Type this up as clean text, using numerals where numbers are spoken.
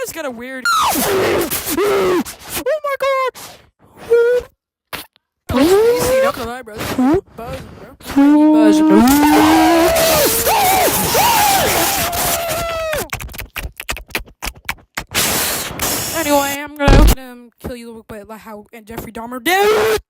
guy's got a weird. Oh my god! Easy, not gonna lie, bro. Buzzing, bro. Buzzing, bro. Anyway, I'm gonna kill you like how Jeffrey Dahmer did.